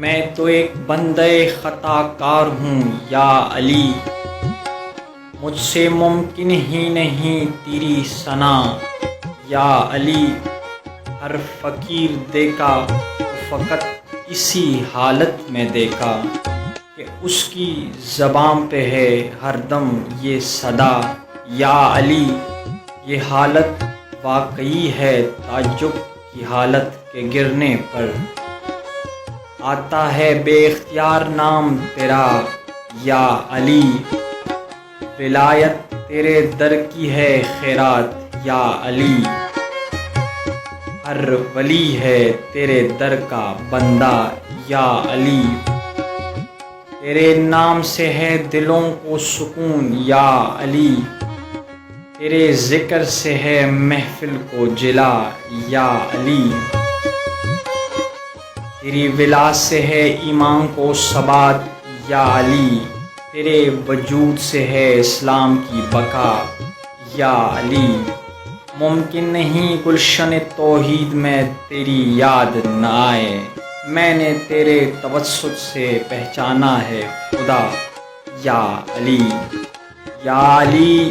میں تو ایک بندے خطا کار ہوں یا علی، مجھ سے ممکن ہی نہیں تیری ثنا یا علی۔ ہر فقیر دیکھا تو فقط اسی حالت میں دیکھا کہ اس کی زبان پہ ہے ہر دم یہ صدا یا علی۔ یہ حالت واقعی ہے تعجب کی حالت کے گرنے پر، آتا ہے بے اختیار نام تیرا یا علی۔ ولایت تیرے در کی ہے خیرات یا علی، ہر ولی ہے تیرے در کا بندہ یا علی۔ تیرے نام سے ہے دلوں کو سکون یا علی، تیرے ذکر سے ہے محفل کو جلا یا علی۔ تیری ولا سے ہے ایمان کو ثبات یا علی، تیرے وجود سے ہے اسلام کی بقا یا علی۔ ممکن نہیں گلشن توحید میں تیری یاد نہ آئے، میں نے تیرے توسط سے پہچانا ہے خدا یا علی۔ یا علی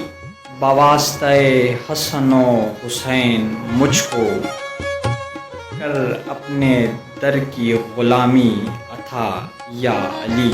بواسطہ حسن و حسین مجھ کو کر اپنے در کی غلامی عطا یا علی۔